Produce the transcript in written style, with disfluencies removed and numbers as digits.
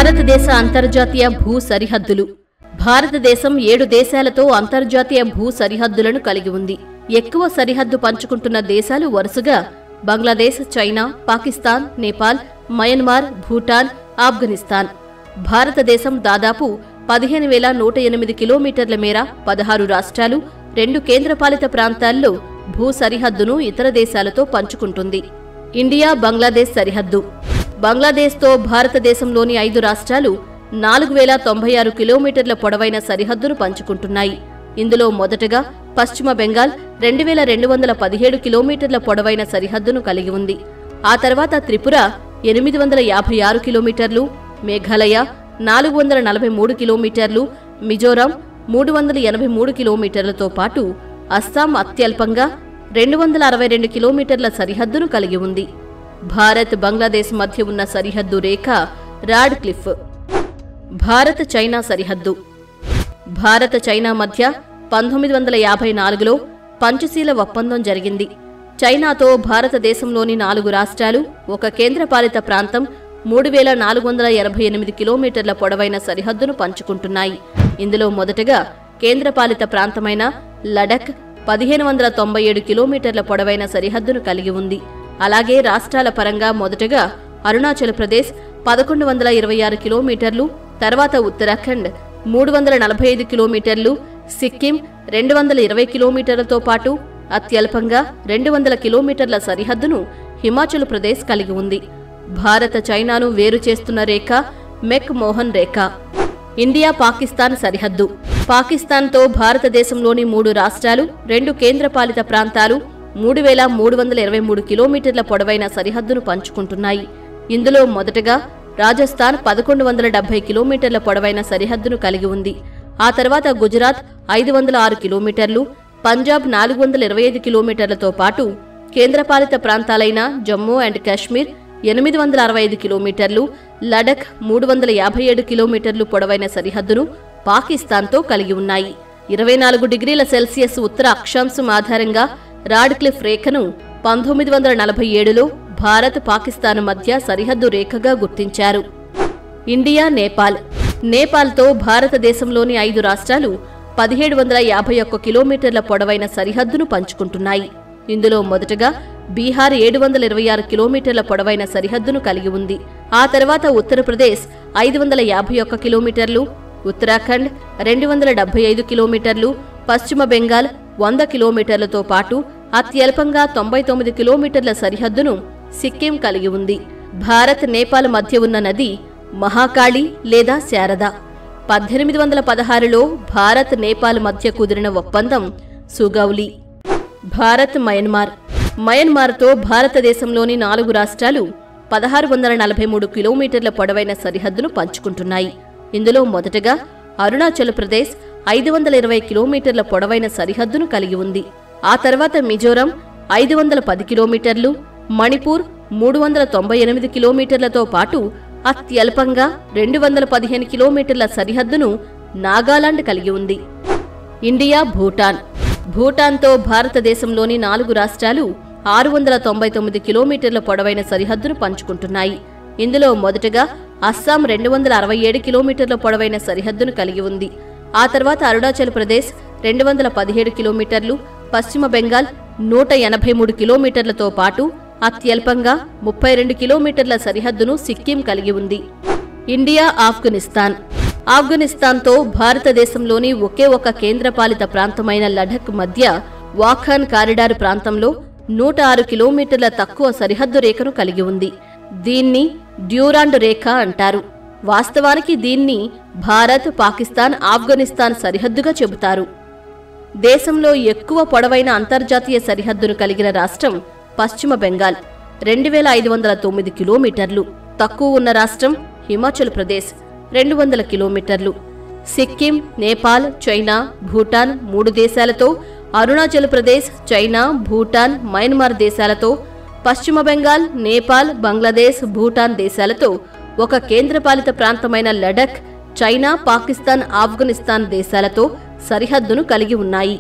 భారతదేశ అంతర్జాతీయ భూ సరిహద్దులు. భారతదేశం 7 దేశాలతో అంతర్జాతీయ భూ సరిహద్దులను కలిగి ఉంది. ఎక్కువ సరిహద్దు పంచుకుంటున్న దేశాలు వరుసగా బంగ్లాదేశ్, చైనా, పాకిస్తాన్, నేపాల్, మయన్మార్, భూటాన్, ఆఫ్ఘనిస్తాన్. భారతదేశం దాదాపు 15,108 కిలోమీటర్ల మేర 16 రాష్ట్రాలు, 2 కేంద్రపాలిత ప్రాంతాల్లో భూ సరిహద్దును ఇతర దేశాలతో పంచుకుంటుంది. ఇండియా బంగ్లాదేశ్ సరిహద్దు. బంగ్లాదేశ్తో భారతదేశంలోని 5 రాష్ట్రాలు 4,096 కిలోమీటర్ల పొడవైన సరిహద్దును పంచుకుంటున్నాయి. ఇందులో మొదటగా పశ్చిమ బెంగాల్ 2,217 కిలోమీటర్ల పొడవైన సరిహద్దును కలిగి ఉంది. ఆ తర్వాత త్రిపుర 856 కిలోమీటర్లు, మేఘాలయ 443 కిలోమీటర్లు, మిజోరాం 383 కిలోమీటర్లతో పాటు అస్సాం అత్యల్పంగా 262 కిలోమీటర్ల సరిహద్దును కలిగి ఉంది. భారత్ బంగ్లాదేశ్ మధ్య ఉన్న సరిహద్దు రేఖ రాడ్ క్లిఫ్. భారత్ చైనా సరిహద్దు. భారత చైనా మధ్య 1954లో పంచశీల ఒప్పందం జరిగింది. చైనాతో భారతదేశంలోని 4 రాష్ట్రాలు, 1 కేంద్రపాలిత ప్రాంతం 3,488 కిలోమీటర్ల పొడవైన సరిహద్దును పంచుకుంటున్నాయి. ఇందులో మొదటగా కేంద్రపాలిత ప్రాంతమైన లడఖ్ 1,597 కిలోమీటర్ల పొడవైన సరిహద్దును కలిగి ఉంది. అలాగే రాష్ట్రాల పరంగా మొదటగా అరుణాచల్ ప్రదేశ్ 1,126 కిలోమీటర్లు, తర్వాత ఉత్తరాఖండ్ 345 కిలోమీటర్లు, సిక్కిం 220 కిలోమీటర్లతో పాటు అత్యల్పంగా 200 కిలోమీటర్ల సరిహద్దును హిమాచల్ ప్రదేశ్ కలిగి ఉంది. భారత చైనాను వేరు చేస్తున్న రేఖ మెక్ మోహన్ రేఖ. ఇండియా పాకిస్తాన్ సరిహద్దు. పాకిస్తాన్తో భారతదేశంలోని 3 రాష్ట్రాలు, 2 కేంద్రపాలిత ప్రాంతాలు 3,323 కిలోమీటర్ల పొడవైన సరిహద్దును పంచుకుంటున్నాయి. ఇందులో మొదటగా రాజస్థాన్ 1,170 కిలోమీటర్ల పొడవైన సరిహద్దును కలిగి ఉంది. ఆ తర్వాత గుజరాత్ 506 కిలోమీటర్లు, పంజాబ్ 425 కిలోమీటర్లతో పాటు కేంద్రపాలిత ప్రాంతాలైన జమ్మూ అండ్ కాశ్మీర్ 865 కిలోమీటర్లు, లడఖ్ 357 కిలోమీటర్లు పొడవైన సరిహద్దును పాకిస్తాన్తో కలిగి ఉన్నాయి. 24 డిగ్రీల సెల్సియస్ ఉత్తర అక్షాంశం ఆధారంగా రాడ్ క్లిఫ్ రేఖను 1947లో భారత్ పాకిస్తాన్ మధ్య సరిహద్దు రేఖగా గుర్తించారు. ఇండియా నేపాల్. నేపాల్తో భారతదేశంలోని 5 రాష్ట్రాలు 1,751 కిలోమీటర్ల పొడవైన సరిహద్దును పంచుకుంటున్నాయి. ఇందులో మొదటగా బీహార్ 726 కిలోమీటర్ల పొడవైన సరిహద్దును కలిగి ఉంది. ఆ తర్వాత ఉత్తరప్రదేశ్ 551 కిలోమీటర్లు, ఉత్తరాఖండ్ 275 కిలోమీటర్లు, పశ్చిమ బెంగాల్ 100 కిలోమీటర్లతో పాటు అత్యల్పంగా 99 కిలోమీటర్ల సరిహద్దును సిక్కిం కలిగి ఉంది. భారత్ నేపాల్ మధ్య ఉన్న నది మహాకాళి లేదా శారద. 1816లో భారత్ నేపాల్ మధ్య కుదిరిన ఒప్పందం సుగౌలి. భారత్ మయన్మార్. మయన్మార్తో భారతదేశంలోని 4 రాష్ట్రాలు 1,643 కిలోమీటర్ల పొడవైన సరిహద్దును పంచుకుంటున్నాయి. ఇందులో మొదటగా అరుణాచల్ ప్రదేశ్ 520 కిలోమీటర్ల పొడవైన సరిహద్దును కలిగి ఉంది. ఆ తర్వాత మిజోరాం 510 కిలోమీటర్లు, మణిపూర్ 398 కిలోమీటర్లతో పాటు అత్యల్పంగా 215 కిలోమీటర్ల సరిహద్దును నాగాలాండ్ కలిగి ఉంది. ఇండియా భూటాన్. భూటాన్తో భారతదేశంలోని 4 రాష్ట్రాలు 699 కిలోమీటర్ల పొడవైన సరిహద్దును పంచుకుంటున్నాయి. ఇందులో మొదటగా అస్సాం 267 కిలోమీటర్ల పొడవైన సరిహద్దును కలిగి ఉంది. ఆ తర్వాత అరుణాచల్ ప్రదేశ్ 217 కిలోమీటర్లు, పశ్చిమ బెంగాల్ 183 కిలోమీటర్లతో పాటు అత్యల్పంగా 32 కిలోమీటర్ల సరిహద్దును సిక్కిం కలిగి ఉంది. ఇండియా ఆఫ్ఘనిస్తాన్. ఆఫ్ఘనిస్తాన్తో భారతదేశంలోని ఒకే ఒక కేంద్రపాలిత ప్రాంతమైన లడఖ్ మధ్య వాఖాన్ కారిడార్ ప్రాంతంలో 106 కిలోమీటర్ల తక్కువ సరిహద్దు రేఖను కలిగి ఉంది. దీన్ని డ్యూరాండ్ రేఖ అంటారు. వాస్తవానికి దీన్ని భారత్, పాకిస్తాన్, ఆఫ్ఘనిస్తాన్ సరిహద్దుగా చెబుతారు. దేశంలో ఎక్కువ పొడవైన అంతర్జాతీయ సరిహద్దును కలిగిన రాష్ట్రం పశ్చిమ బెంగాల్ 2,509 కిలోమీటర్లు. తక్కువ ఉన్న రాష్ట్రం హిమాచల్ ప్రదేశ్ 200 కిలోమీటర్లు. సిక్కిం, నేపాల్, చైనా, భూటాన్ 3 దేశాలతో, అరుణాచల్ ప్రదేశ్, చైనా, భూటాన్, మయన్మార్ దేశాలతో, పశ్చిమ బెంగాల్, నేపాల్, బంగ్లాదేశ్, భూటాన్ దేశాలతో, 1 కేంద్రపాలిత ప్రాంతమైన లడఖ్, చైనా, పాకిస్తాన్, ఆఫ్ఘనిస్తాన్ దేశాలతో సరిహద్దును కలిగి ఉన్నాయి.